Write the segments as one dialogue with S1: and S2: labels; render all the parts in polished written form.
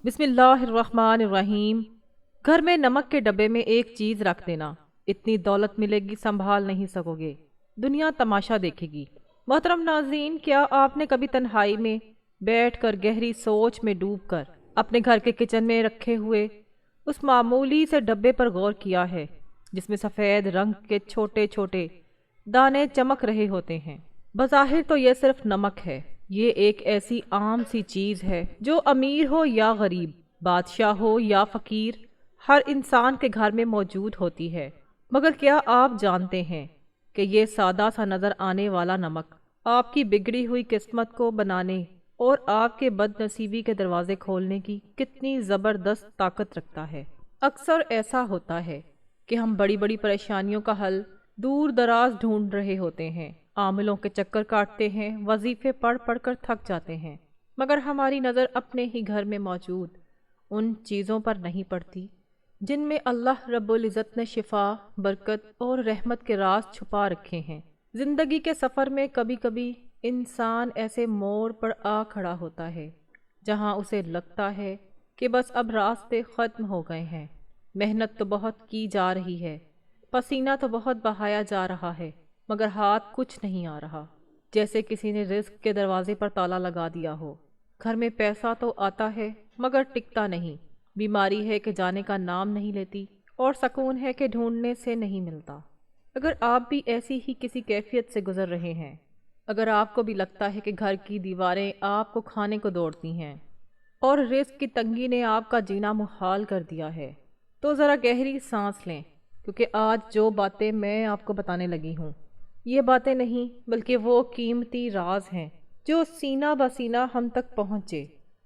S1: بسم اللہ الرحمن الرحیم۔ گھر میں نمک کے ڈبے میں ایک چیز رکھ دینا، اتنی دولت ملے گی سنبھال نہیں سکو گے، دنیا تماشا دیکھے گی۔ محترم ناظرین، کیا آپ نے کبھی تنہائی میں بیٹھ کر گہری سوچ میں ڈوب کر اپنے گھر کے کچن میں رکھے ہوئے اس معمولی سے ڈبے پر غور کیا ہے جس میں سفید رنگ کے چھوٹے چھوٹے دانے چمک رہے ہوتے ہیں؟ بظاہر تو یہ صرف نمک ہے، یہ ایک ایسی عام سی چیز ہے جو امیر ہو یا غریب، بادشاہ ہو یا فقیر، ہر انسان کے گھر میں موجود ہوتی ہے۔ مگر کیا آپ جانتے ہیں کہ یہ سادہ سا نظر آنے والا نمک آپ کی بگڑی ہوئی قسمت کو بنانے اور آپ کے بد نصیبی کے دروازے کھولنے کی کتنی زبردست طاقت رکھتا ہے؟ اکثر ایسا ہوتا ہے کہ ہم بڑی بڑی پریشانیوں کا حل دور دراز ڈھونڈ رہے ہوتے ہیں، عاملوں کے چکر کاٹتے ہیں، وظیفے پڑھ پڑھ کر تھک جاتے ہیں، مگر ہماری نظر اپنے ہی گھر میں موجود ان چیزوں پر نہیں پڑتی جن میں اللہ رب العزت نے شفا، برکت اور رحمت کے راز چھپا رکھے ہیں۔ زندگی کے سفر میں کبھی کبھی انسان ایسے موڑ پر آ کھڑا ہوتا ہے جہاں اسے لگتا ہے کہ بس اب راستے ختم ہو گئے ہیں، محنت تو بہت کی جا رہی ہے، پسینہ تو بہت بہایا جا رہا ہے، مگر ہاتھ کچھ نہیں آ رہا، جیسے کسی نے رزق کے دروازے پر تالا لگا دیا ہو۔ گھر میں پیسہ تو آتا ہے مگر ٹکتا نہیں، بیماری ہے کہ جانے کا نام نہیں لیتی، اور سکون ہے کہ ڈھونڈنے سے نہیں ملتا۔ اگر آپ بھی ایسی ہی کسی کیفیت سے گزر رہے ہیں، اگر آپ کو بھی لگتا ہے کہ گھر کی دیواریں آپ کو کھانے کو دوڑتی ہیں اور رزق کی تنگی نے آپ کا جینا محال کر دیا ہے، تو ذرا گہری سانس لیں، کیونکہ آج جو باتیں میں آپ کو بتانے لگی ہوں، یہ باتیں نہیں بلکہ وہ قیمتی راز ہیں جو سینہ بسینہ ہم تک پہنچے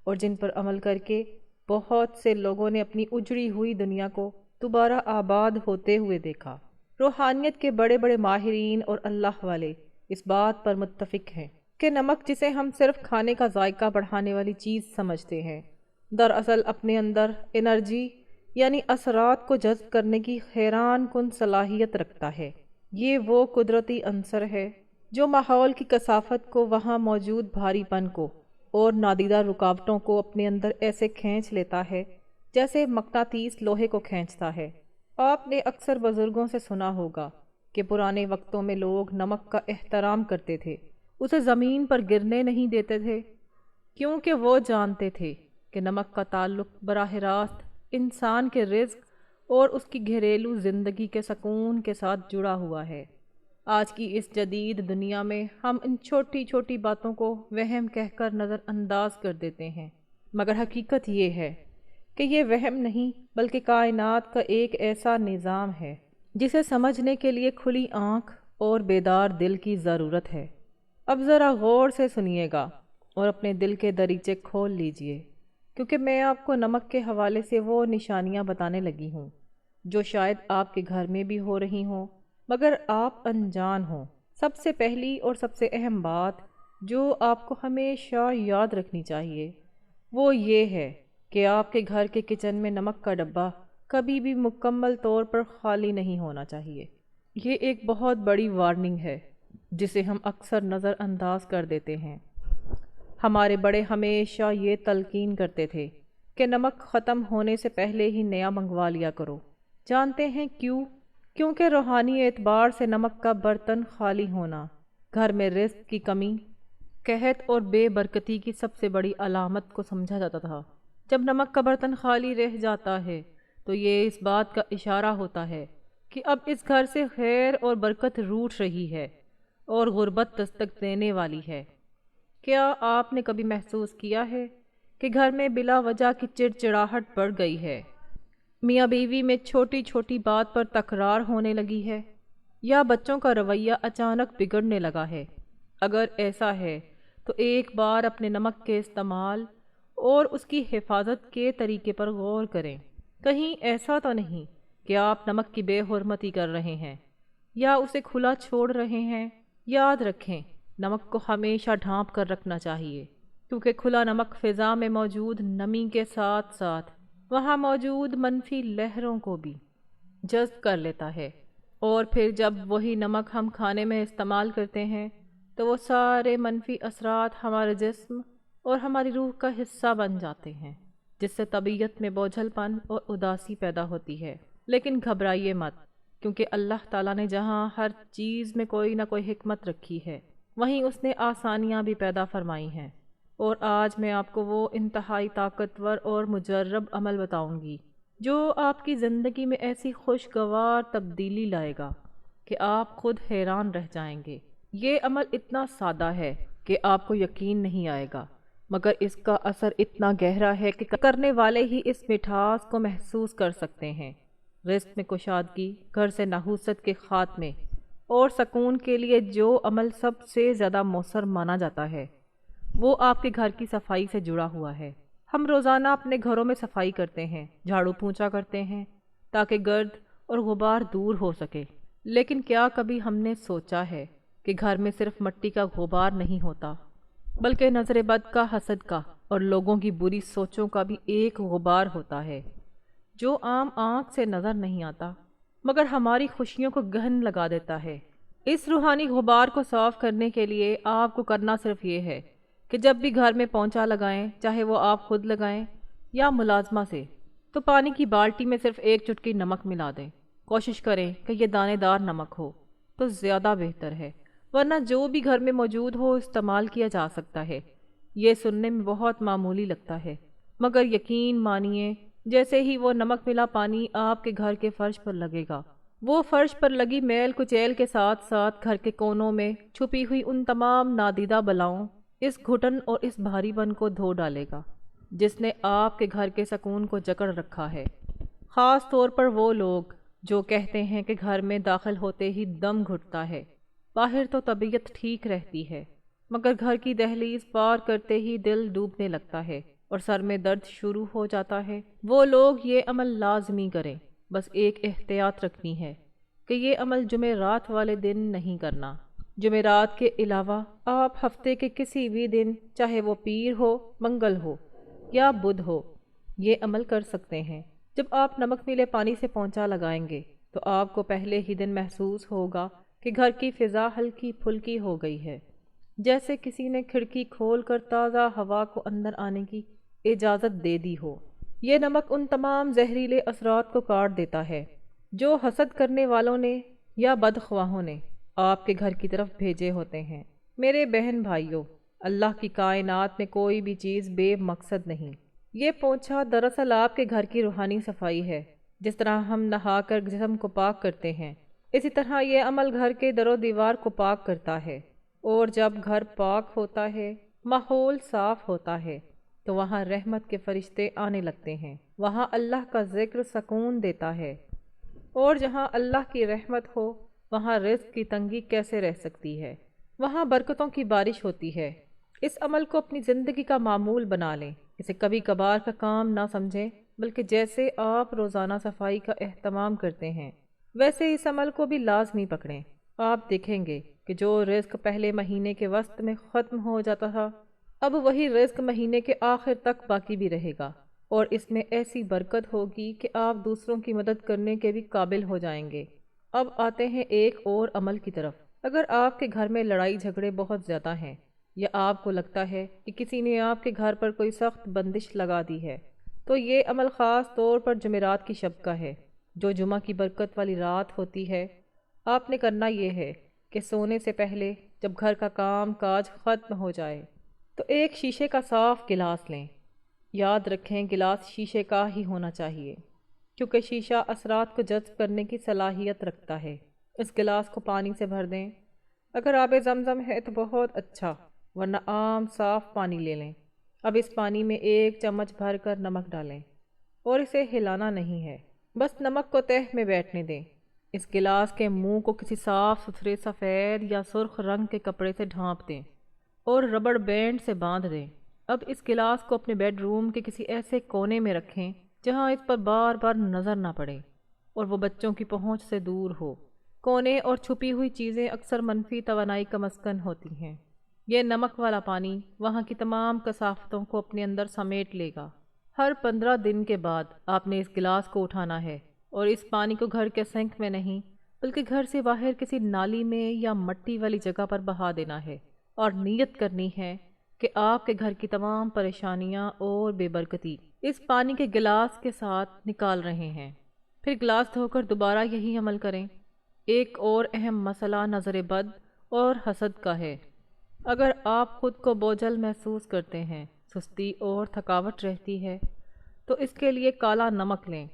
S1: اور جن پر عمل کر کے بہت سے لوگوں نے اپنی اجڑی ہوئی دنیا کو دوبارہ آباد ہوتے ہوئے دیکھا۔ روحانیت کے بڑے بڑے ماہرین اور اللہ والے اس بات پر متفق ہیں کہ نمک، جسے ہم صرف کھانے کا ذائقہ بڑھانے والی چیز سمجھتے ہیں، دراصل اپنے اندر انرجی یعنی اثرات کو جذب کرنے کی حیران کن صلاحیت رکھتا ہے۔ یہ وہ قدرتی عنصر ہے جو ماحول کی کثافت کو، وہاں موجود بھاری پن کو اور نادیدہ رکاوٹوں کو اپنے اندر ایسے کھینچ لیتا ہے جیسے مقناطیس لوہے کو کھینچتا ہے۔ آپ نے اکثر بزرگوں سے سنا ہوگا کہ پرانے وقتوں میں لوگ نمک کا احترام کرتے تھے، اسے زمین پر گرنے نہیں دیتے تھے، کیونکہ وہ جانتے تھے کہ نمک کا تعلق براہ راست انسان کے رزق اور اس کی گھریلو زندگی کے سکون کے ساتھ جڑا ہوا ہے۔ آج کی اس جدید دنیا میں ہم ان چھوٹی چھوٹی باتوں کو وہم کہہ کر نظر انداز کر دیتے ہیں، مگر حقیقت یہ ہے کہ یہ وہم نہیں بلکہ کائنات کا ایک ایسا نظام ہے جسے سمجھنے کے لیے کھلی آنکھ اور بیدار دل کی ضرورت ہے۔ اب ذرا غور سے سنیے گا اور اپنے دل کے دریچے کھول لیجئے، کیونکہ میں آپ کو نمک کے حوالے سے وہ نشانیاں بتانے لگی ہوں جو شاید آپ کے گھر میں بھی ہو رہی ہوں مگر آپ انجان ہوں۔ سب سے پہلی اور سب سے اہم بات جو آپ کو ہمیشہ یاد رکھنی چاہیے وہ یہ ہے کہ آپ کے گھر کے کچن میں نمک کا ڈبہ کبھی بھی مکمل طور پر خالی نہیں ہونا چاہیے۔ یہ ایک بہت بڑی وارننگ ہے جسے ہم اکثر نظر انداز کر دیتے ہیں۔ ہمارے بڑے ہمیشہ یہ تلقین کرتے تھے کہ نمک ختم ہونے سے پہلے ہی نیا منگوا لیا کرو۔ جانتے ہیں کیوں؟ کیونکہ روحانی اعتبار سے نمک کا برتن خالی ہونا گھر میں رزق کی کمی، قحط اور بے برکتی کی سب سے بڑی علامت کو سمجھا جاتا تھا۔ جب نمک کا برتن خالی رہ جاتا ہے تو یہ اس بات کا اشارہ ہوتا ہے کہ اب اس گھر سے خیر اور برکت روٹھ رہی ہے اور غربت دستک دینے والی ہے۔ کیا آپ نے کبھی محسوس کیا ہے کہ گھر میں بلا وجہ کی چڑچڑاہٹ بڑھ گئی ہے؟ میاں بیوی میں چھوٹی چھوٹی بات پر تکرار ہونے لگی ہے، یا بچوں کا رویہ اچانک بگڑنے لگا ہے؟ اگر ایسا ہے تو ایک بار اپنے نمک کے استعمال اور اس کی حفاظت کے طریقے پر غور کریں۔ کہیں ایسا تو نہیں کہ آپ نمک کی بے حرمتی کر رہے ہیں یا اسے کھلا چھوڑ رہے ہیں؟ یاد رکھیں، نمک کو ہمیشہ ڈھانپ کر رکھنا چاہیے، کیونکہ کھلا نمک فضا میں موجود نمی کے ساتھ ساتھ وہاں موجود منفی لہروں کو بھی جذب کر لیتا ہے، اور پھر جب وہی نمک ہم کھانے میں استعمال کرتے ہیں تو وہ سارے منفی اثرات ہمارے جسم اور ہماری روح کا حصہ بن جاتے ہیں۔ جس سے طبیعت میں بوجھل پن اور اداسی پیدا ہوتی ہے۔ لیکن گھبرائیے مت، کیونکہ اللہ تعالیٰ نے جہاں ہر چیز میں کوئی نہ کوئی حکمت رکھی ہے، وہیں اس نے آسانیاں بھی پیدا فرمائی ہیں۔ اور آج میں آپ کو وہ انتہائی طاقتور اور مجرب عمل بتاؤں گی جو آپ کی زندگی میں ایسی خوشگوار تبدیلی لائے گا کہ آپ خود حیران رہ جائیں گے۔ یہ عمل اتنا سادہ ہے کہ آپ کو یقین نہیں آئے گا، مگر اس کا اثر اتنا گہرا ہے کہ کرنے والے ہی اس مٹھاس کو محسوس کر سکتے ہیں۔ رزق میں کشادگی، گھر سے نحوست کے خاتمے اور سکون کے لیے جو عمل سب سے زیادہ مؤثر مانا جاتا ہے، وہ آپ کے گھر کی صفائی سے جڑا ہوا ہے۔ ہم روزانہ اپنے گھروں میں صفائی کرتے ہیں، جھاڑو پونچھا کرتے ہیں تاکہ گرد اور غبار دور ہو سکے، لیکن کیا کبھی ہم نے سوچا ہے کہ گھر میں صرف مٹی کا غبار نہیں ہوتا، بلکہ نظر بد کا، حسد کا اور لوگوں کی بری سوچوں کا بھی ایک غبار ہوتا ہے جو عام آنکھ سے نظر نہیں آتا مگر ہماری خوشیوں کو گہن لگا دیتا ہے۔ اس روحانی غبار کو صاف کرنے کے لیے آپ کو کرنا صرف یہ ہے کہ جب بھی گھر میں پونچھا لگائیں، چاہے وہ آپ خود لگائیں یا ملازمہ سے، تو پانی کی بالٹی میں صرف ایک چٹکی نمک ملا دیں۔ کوشش کریں کہ یہ دانے دار نمک ہو تو زیادہ بہتر ہے، ورنہ جو بھی گھر میں موجود ہو استعمال کیا جا سکتا ہے۔ یہ سننے میں بہت معمولی لگتا ہے، مگر یقین مانیے جیسے ہی وہ نمک ملا پانی آپ کے گھر کے فرش پر لگے گا، وہ فرش پر لگی میل کچیل کے ساتھ ساتھ گھر کے کونوں میں چھپی ہوئی ان تمام نادیدہ بلاؤں، اس گھٹن اور اس بھاری پن کو دھو ڈالے گا جس نے آپ کے گھر کے سکون کو جکڑ رکھا ہے۔ خاص طور پر وہ لوگ جو کہتے ہیں کہ گھر میں داخل ہوتے ہی دم گھٹتا ہے، باہر تو طبیعت ٹھیک رہتی ہے مگر گھر کی دہلیز پار کرتے ہی دل ڈوبنے لگتا ہے اور سر میں درد شروع ہو جاتا ہے، وہ لوگ یہ عمل لازمی کریں۔ بس ایک احتیاط رکھنی ہے کہ یہ عمل جمعرات والے دن نہیں کرنا۔ جمعرات کے علاوہ آپ ہفتے کے کسی بھی دن، چاہے وہ پیر ہو، منگل ہو یا بدھ ہو، یہ عمل کر سکتے ہیں۔ جب آپ نمک ملے پانی سے پونچھا لگائیں گے تو آپ کو پہلے ہی دن محسوس ہوگا کہ گھر کی فضا ہلکی پھلکی ہو گئی ہے، جیسے کسی نے کھڑکی کھول کر تازہ ہوا کو اندر آنے کی اجازت دے دی ہو۔ یہ نمک ان تمام زہریلے اثرات کو کاٹ دیتا ہے جو حسد کرنے والوں نے یا بدخواہوں نے آپ کے گھر کی طرف بھیجے ہوتے ہیں۔ میرے بہن بھائیوں، اللہ کی کائنات میں کوئی بھی چیز بے مقصد نہیں۔ یہ پونچھا دراصل آپ کے گھر کی روحانی صفائی ہے۔ جس طرح ہم نہا کر جسم کو پاک کرتے ہیں، اسی طرح یہ عمل گھر کے در و دیوار کو پاک کرتا ہے، اور جب گھر پاک ہوتا ہے، ماحول صاف ہوتا ہے، تو وہاں رحمت کے فرشتے آنے لگتے ہیں، وہاں اللہ کا ذکر سکون دیتا ہے، اور جہاں اللہ کی رحمت ہو وہاں رزق کی تنگی کیسے رہ سکتی ہے، وہاں برکتوں کی بارش ہوتی ہے۔ اس عمل کو اپنی زندگی کا معمول بنا لیں، اسے کبھی کبھار کا کام نہ سمجھیں، بلکہ جیسے آپ روزانہ صفائی کا اہتمام کرتے ہیں ویسے اس عمل کو بھی لازمی پکڑیں۔ آپ دیکھیں گے کہ جو رزق پہلے مہینے کے وسط میں ختم ہو جاتا تھا، اب وہی رزق مہینے کے آخر تک باقی بھی رہے گا، اور اس میں ایسی برکت ہوگی کہ آپ دوسروں کی مدد کرنے کے بھی قابل ہو جائیں گے۔ اب آتے ہیں ایک اور عمل کی طرف۔ اگر آپ کے گھر میں لڑائی جھگڑے بہت زیادہ ہیں، یا آپ کو لگتا ہے کہ کسی نے آپ کے گھر پر کوئی سخت بندش لگا دی ہے، تو یہ عمل خاص طور پر جمعرات کی شب کا ہے، جو جمعہ کی برکت والی رات ہوتی ہے۔ آپ نے کرنا یہ ہے کہ سونے سے پہلے جب گھر کا کام کاج ختم ہو جائے تو ایک شیشے کا صاف گلاس لیں۔ یاد رکھیں گلاس شیشے کا ہی ہونا چاہیے، کیونکہ شیشہ اثرات کو جذب کرنے کی صلاحیت رکھتا ہے۔ اس گلاس کو پانی سے بھر دیں، اگر آب زمزم ہے تو بہت اچھا، ورنہ عام صاف پانی لے لیں۔ اب اس پانی میں ایک چمچ بھر کر نمک ڈالیں اور اسے ہلانا نہیں ہے، بس نمک کو تہہ میں بیٹھنے دیں۔ اس گلاس کے منہ کو کسی صاف ستھرے سفید یا سرخ رنگ کے کپڑے سے ڈھانپ دیں اور ربڑ بینڈ سے باندھ دیں۔ اب اس گلاس کو اپنے بیڈ روم کے کسی ایسے کونے میں رکھیں جہاں اس پر بار بار نظر نہ پڑے اور وہ بچوں کی پہنچ سے دور ہو۔ کونے اور چھپی ہوئی چیزیں اکثر منفی توانائی کا مسکن ہوتی ہیں۔ یہ نمک والا پانی وہاں کی تمام کثافتوں کو اپنے اندر سمیٹ لے گا۔ ہر 15 دن کے بعد آپ نے اس گلاس کو اٹھانا ہے اور اس پانی کو گھر کے سنک میں نہیں بلکہ گھر سے باہر کسی نالی میں یا مٹی والی جگہ پر بہا دینا ہے، اور نیت کرنی ہے کہ کہ آپ کے گھر کی تمام پریشانیاں اور بے برکتی اس پانی کے گلاس کے ساتھ نکال رہے ہیں۔ پھر گلاس دھو کر دوبارہ یہی عمل کریں۔ ایک اور اہم مسئلہ نظر بد اور حسد کا ہے۔ اگر آپ خود کو بوجھل محسوس کرتے ہیں، سستی اور تھکاوٹ رہتی ہے، تو اس کے لیے کالا نمک لیں۔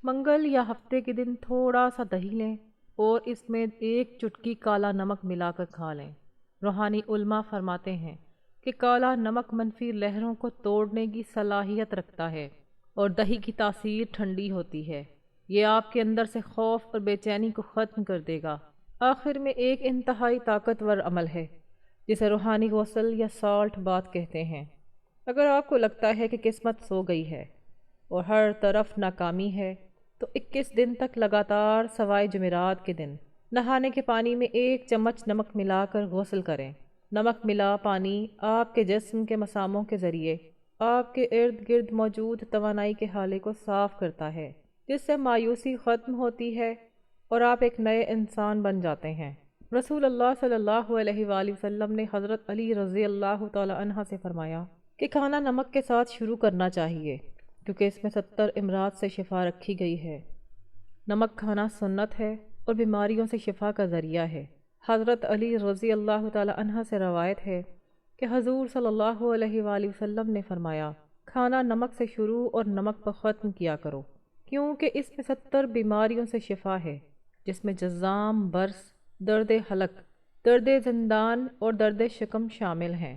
S1: منگل یا ہفتے کے دن تھوڑا سا دہی لیں اور اس میں ایک چٹکی کالا نمک ملا کر کھا لیں۔ روحانی علماء فرماتے ہیں کہ کالا نمک منفی لہروں کو توڑنے کی صلاحیت رکھتا ہے اور دہی کی تاثیر ٹھنڈی ہوتی ہے۔ یہ آپ کے اندر سے خوف اور بے چینی کو ختم کر دے گا۔ آخر میں ایک انتہائی طاقتور عمل ہے جسے روحانی غسل یا سالٹ بات کہتے ہیں۔ اگر آپ کو لگتا ہے کہ قسمت سو گئی ہے اور ہر طرف ناکامی ہے، تو 21 دن تک لگاتار سوائے جمعرات کے دن نہانے کے پانی میں 1 چمچ نمک ملا کر غسل کریں۔ نمک ملا پانی آپ کے جسم کے مساموں کے ذریعے آپ کے ارد گرد موجود توانائی کے حالے کو صاف کرتا ہے، جس سے مایوسی ختم ہوتی ہے اور آپ ایک نئے انسان بن جاتے ہیں۔ رسول اللہ صلی اللہ علیہ وآلہ وسلم نے حضرت علی رضی اللہ تعالی عنہ سے فرمایا کہ کھانا نمک کے ساتھ شروع کرنا چاہیے، کیونکہ اس میں 70 امراض سے شفا رکھی گئی ہے۔ نمک کھانا سنت ہے اور بیماریوں سے شفا کا ذریعہ ہے۔ حضرت علی رضی اللہ تعالی عنہ سے روایت ہے کہ حضور صلی اللہ علیہ وآلہ وسلم نے فرمایا، کھانا نمک سے شروع اور نمک پر ختم کیا کرو، کیونکہ اس میں 70 بیماریوں سے شفا ہے، جس میں جذام، برس، درد حلق، درد زندان اور درد شکم شامل ہیں۔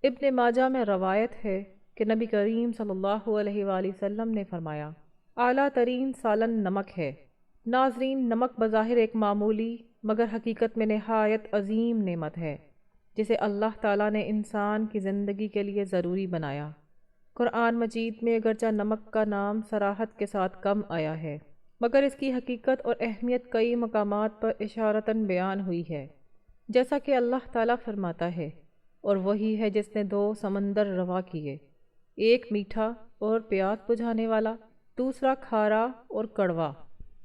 S1: ابن ماجہ میں روایت ہے کہ نبی کریم صلی اللہ علیہ وآلہ وسلم نے فرمایا، اعلیٰ ترین سالن نمک ہے۔ ناظرین، نمک بظاہر ایک معمولی مگر حقیقت میں نہایت عظیم نعمت ہے، جسے اللہ تعالیٰ نے انسان کی زندگی کے لیے ضروری بنایا۔ قرآن مجید میں اگرچہ نمک کا نام صراحت کے ساتھ کم آیا ہے، مگر اس کی حقیقت اور اہمیت کئی مقامات پر اشارتاً بیان ہوئی ہے، جیسا کہ اللہ تعالیٰ فرماتا ہے، اور وہی ہے جس نے 2 سمندر روا کیے، ایک میٹھا اور پیاس بجھانے والا، دوسرا کھارا اور کڑوا،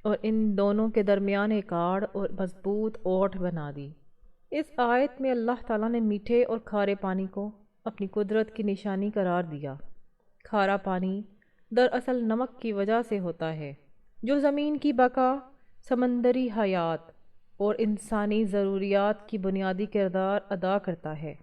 S1: اور ان دونوں کے درمیان ایک آڑ اور مضبوط اوٹ بنا دی۔ اس آیت میں اللہ تعالیٰ نے میٹھے اور کھارے پانی کو اپنی قدرت کی نشانی قرار دیا۔ کھارا پانی دراصل نمک کی وجہ سے ہوتا ہے، جو زمین کی بقا، سمندری حیات اور انسانی ضروریات کی بنیادی کردار ادا کرتا ہے۔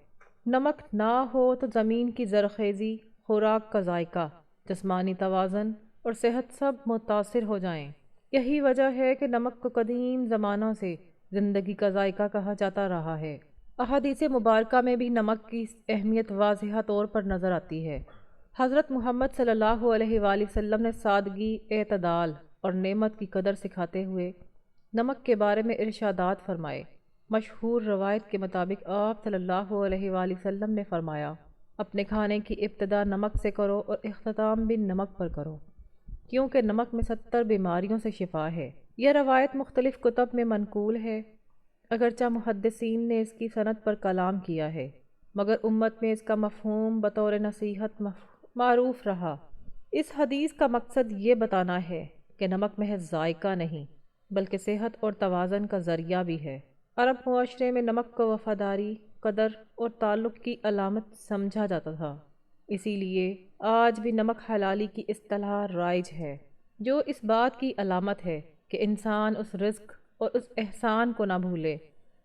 S1: نمک نہ ہو تو زمین کی زرخیزی، خوراک کا ذائقہ، جسمانی توازن اور صحت سب متاثر ہو جائیں۔ یہی وجہ ہے کہ نمک کو قدیم زمانہ سے زندگی کا ذائقہ کہا جاتا رہا ہے۔ احادیث مبارکہ میں بھی نمک کی اہمیت واضح طور پر نظر آتی ہے۔ حضرت محمد صلی اللہ علیہ وآلہ وسلم نے سادگی، اعتدال اور نعمت کی قدر سکھاتے ہوئے نمک کے بارے میں ارشادات فرمائے۔ مشہور روایت کے مطابق آپ صلی اللہ علیہ وآلہ وسلم نے فرمایا، اپنے کھانے کی ابتدا نمک سے کرو اور اختتام بھی نمک پر کرو، کیونکہ نمک میں 70 بیماریوں سے شفا ہے۔ یہ روایت مختلف کتب میں منقول ہے، اگرچہ محدثین نے اس کی سند پر کلام کیا ہے، مگر امت میں اس کا مفہوم بطور نصیحت معروف رہا۔ اس حدیث کا مقصد یہ بتانا ہے کہ نمک محض ذائقہ نہیں، بلکہ صحت اور توازن کا ذریعہ بھی ہے۔ عرب معاشرے میں نمک کو وفاداری، قدر اور تعلق کی علامت سمجھا جاتا تھا، اسی لیے آج بھی نمک حلالی کی اصطلاح رائج ہے، جو اس بات کی علامت ہے کہ انسان اس رزق اور اس احسان کو نہ بھولے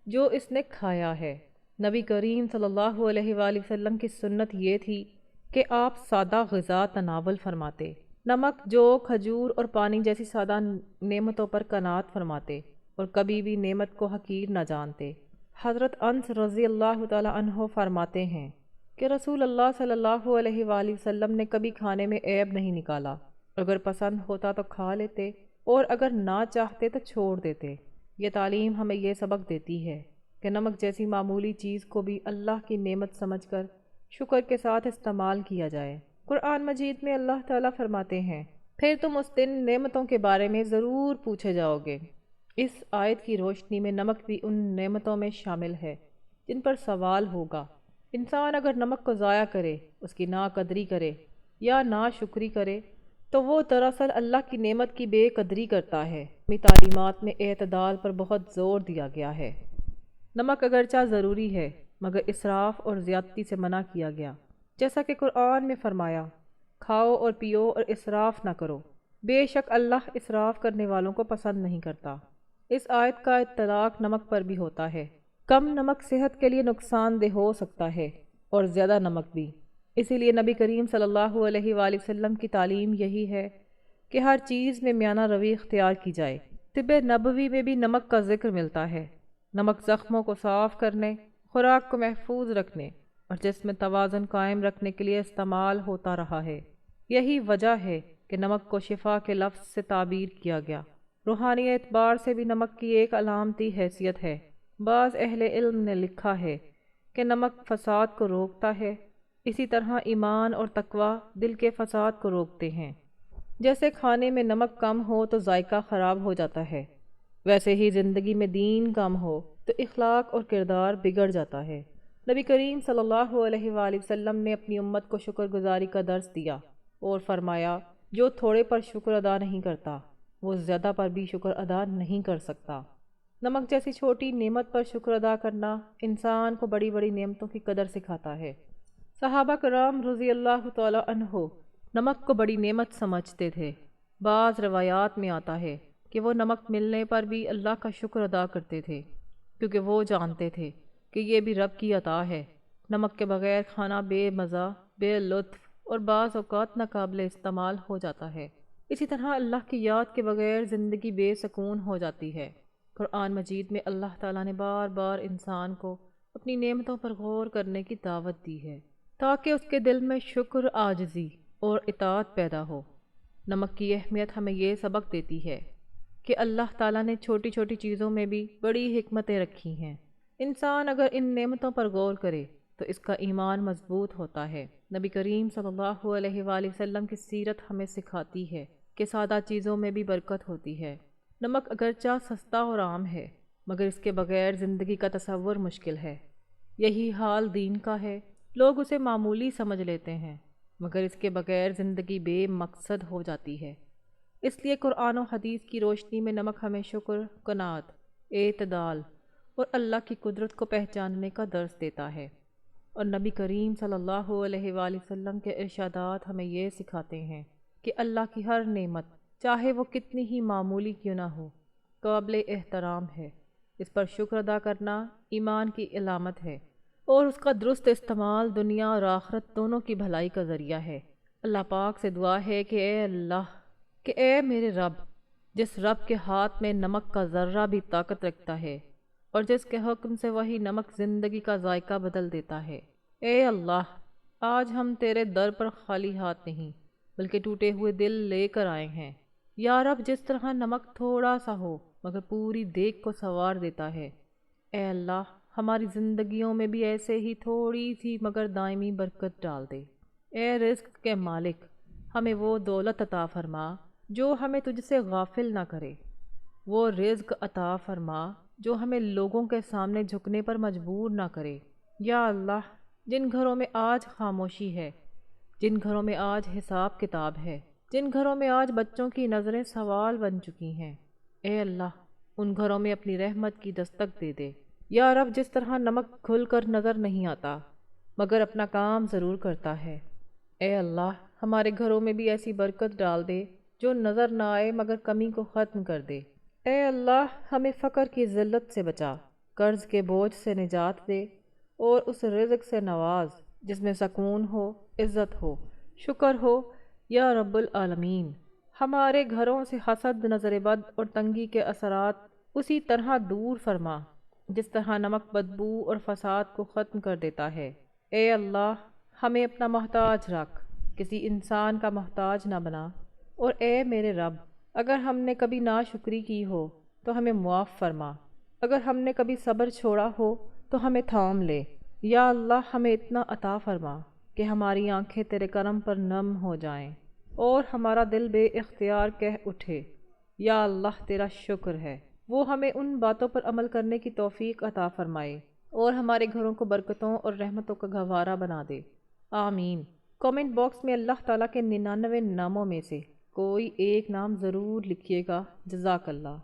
S1: جو اس نے کھایا ہے۔ نبی کریم صلی اللہ علیہ وآلہ وسلم کی سنت یہ تھی کہ آپ سادہ غذا تناول فرماتے، نمک، جو کھجور اور پانی جیسی سادہ نعمتوں پر قناعت فرماتے اور کبھی بھی نعمت کو حقیر نہ جانتے۔ حضرت انس رضی اللہ تعالی عنہ فرماتے ہیں کہ رسول اللہ صلی اللہ علیہ وآلہ وسلم نے کبھی کھانے میں عیب نہیں نکالا، اگر پسند ہوتا تو کھا لیتے اور اگر نہ چاہتے تو چھوڑ دیتے۔ یہ تعلیم ہمیں یہ سبق دیتی ہے کہ نمک جیسی معمولی چیز کو بھی اللہ کی نعمت سمجھ کر شکر کے ساتھ استعمال کیا جائے۔ قرآن مجید میں اللہ تعالیٰ فرماتے ہیں، پھر تم اس دن نعمتوں کے بارے میں ضرور پوچھے جاؤ گے۔ اس آیت کی روشنی میں نمک بھی ان نعمتوں میں شامل ہے جن پر سوال ہوگا۔ انسان اگر نمک کو ضائع کرے، اس کی ناقدری کرے یا ناشکری کرے، تو وہ دراصل اللہ کی نعمت کی بے قدری کرتا ہے۔ اپنی تعلیمات میں اعتدال پر بہت زور دیا گیا ہے۔ نمک اگرچہ ضروری ہے، مگر اسراف اور زیادتی سے منع کیا گیا، جیسا کہ قرآن میں فرمایا، کھاؤ اور پیو اور اسراف نہ کرو، بے شک اللہ اسراف کرنے والوں کو پسند نہیں کرتا۔ اس آیت کا اطلاق نمک پر بھی ہوتا ہے۔ کم نمک صحت کے لیے نقصان دہ ہو سکتا ہے اور زیادہ نمک بھی۔ اسی لیے نبی کریم صلی اللہ علیہ وآلہ وسلم کی تعلیم یہی ہے کہ ہر چیز میں میانہ روی اختیار کی جائے۔ طب نبوی میں بھی نمک کا ذکر ملتا ہے۔ نمک زخموں کو صاف کرنے، خوراک کو محفوظ رکھنے اور جسم میں توازن قائم رکھنے کے لیے استعمال ہوتا رہا ہے۔ یہی وجہ ہے کہ نمک کو شفا کے لفظ سے تعبیر کیا گیا۔ روحانی اعتبار سے بھی نمک کی ایک علامتی حیثیت ہے۔ بعض اہل علم نے لکھا ہے کہ نمک فساد کو روکتا ہے، اسی طرح ایمان اور تقوی دل کے فساد کو روکتے ہیں۔ جیسے کھانے میں نمک کم ہو تو ذائقہ خراب ہو جاتا ہے، ویسے ہی زندگی میں دین کم ہو تو اخلاق اور کردار بگڑ جاتا ہے۔ نبی کریم صلی اللہ علیہ وآلہ وسلم نے اپنی امت کو شکر گزاری کا درس دیا اور فرمایا، جو تھوڑے پر شکر ادا نہیں کرتا وہ زیادہ پر بھی شکر ادا نہیں کر سکتا۔ نمک جیسی چھوٹی نعمت پر شکر ادا کرنا انسان کو بڑی بڑی نعمتوں کی قدر سکھاتا ہے۔ صحابہ کرام رضی اللہ تعالی عنہ نمک کو بڑی نعمت سمجھتے تھے۔ بعض روایات میں آتا ہے کہ وہ نمک ملنے پر بھی اللہ کا شکر ادا کرتے تھے، کیونکہ وہ جانتے تھے کہ یہ بھی رب کی عطا ہے۔ نمک کے بغیر کھانا بے مزہ، بے لطف اور بعض اوقات ناقابل استعمال ہو جاتا ہے۔ اسی طرح اللہ کی یاد کے بغیر زندگی بے سکون ہو جاتی ہے۔ قرآن مجید میں اللہ تعالیٰ نے بار بار انسان کو اپنی نعمتوں پر غور کرنے کی دعوت دی ہے تاکہ اس کے دل میں شکر، عاجزی اور اطاعت پیدا ہو۔ نمک کی اہمیت ہمیں یہ سبق دیتی ہے کہ اللہ تعالیٰ نے چھوٹی چھوٹی چیزوں میں بھی بڑی حکمتیں رکھی ہیں۔ انسان اگر ان نعمتوں پر غور کرے تو اس کا ایمان مضبوط ہوتا ہے۔ نبی کریم صلی اللہ علیہ وآلہ وسلم کی سیرت ہمیں سکھاتی ہے کہ سادہ چیزوں میں بھی برکت ہوتی ہے۔ نمک اگرچہ سستا اور عام ہے، مگر اس کے بغیر زندگی کا تصور مشکل ہے۔ یہی حال دین کا ہے۔ لوگ اسے معمولی سمجھ لیتے ہیں، مگر اس کے بغیر زندگی بے مقصد ہو جاتی ہے۔ اس لیے قرآن و حدیث کی روشنی میں نمک ہمیں شکر، قناعت، اعتدال اور اللہ کی قدرت کو پہچاننے کا درس دیتا ہے۔ اور نبی کریم صلی اللہ علیہ وآلہ وسلم کے ارشادات ہمیں یہ سکھاتے ہیں کہ اللہ کی ہر نعمت، چاہے وہ کتنی ہی معمولی کیوں نہ ہو، قابل احترام ہے۔ اس پر شکر ادا کرنا ایمان کی علامت ہے اور اس کا درست استعمال دنیا اور آخرت دونوں کی بھلائی کا ذریعہ ہے۔ اللہ پاک سے دعا ہے کہ اے اللہ، کہ اے میرے رب، جس رب کے ہاتھ میں نمک کا ذرہ بھی طاقت رکھتا ہے اور جس کے حکم سے وہی نمک زندگی کا ذائقہ بدل دیتا ہے، اے اللہ، آج ہم تیرے در پر خالی ہاتھ نہیں بلکہ ٹوٹے ہوئے دل لے کر آئے ہیں۔ یا رب، جس طرح نمک تھوڑا سا ہو مگر پوری دیگ کو سنوار دیتا ہے، اے اللہ، ہماری زندگیوں میں بھی ایسے ہی تھوڑی سی مگر دائمی برکت ڈال دے۔ اے رزق کے مالک، ہمیں وہ دولت عطا فرما جو ہمیں تجھ سے غافل نہ کرے، وہ رزق عطا فرما جو ہمیں لوگوں کے سامنے جھکنے پر مجبور نہ کرے۔ یا اللہ، جن گھروں میں آج خاموشی ہے، جن گھروں میں آج حساب کتاب ہے، جن گھروں میں آج بچوں کی نظریں سوال بن چکی ہیں، اے اللہ، ان گھروں میں اپنی رحمت کی دستک دے دے۔ یا رب، جس طرح نمک کھل کر نظر نہیں آتا مگر اپنا کام ضرور کرتا ہے، اے اللہ، ہمارے گھروں میں بھی ایسی برکت ڈال دے جو نظر نہ آئے مگر کمی کو ختم کر دے۔ اے اللہ، ہمیں فقر کی ذلت سے بچا، قرض کے بوجھ سے نجات دے اور اس رزق سے نواز جس میں سکون ہو، عزت ہو، شکر ہو۔ یا رب العالمین، ہمارے گھروں سے حسد، نظر بد اور تنگی کے اثرات اسی طرح دور فرما جس طرح نمک بدبو اور فساد کو ختم کر دیتا ہے۔ اے اللہ، ہمیں اپنا محتاج رکھ، کسی انسان کا محتاج نہ بنا۔ اور اے میرے رب، اگر ہم نے کبھی ناشکری کی ہو تو ہمیں معاف فرما، اگر ہم نے کبھی صبر چھوڑا ہو تو ہمیں تھام لے۔ یا اللہ، ہمیں اتنا عطا فرما کہ ہماری آنکھیں تیرے کرم پر نم ہو جائیں اور ہمارا دل بے اختیار کہہ اٹھے، یا اللہ، تیرا شکر ہے۔ وہ ہمیں ان باتوں پر عمل کرنے کی توفیق عطا فرمائے اور ہمارے گھروں کو برکتوں اور رحمتوں کا گہوارہ بنا دے۔ آمین۔ کومنٹ باکس میں اللہ تعالیٰ کے 99 ناموں میں سے کوئی ایک نام ضرور لکھیے گا۔ جزاک اللہ۔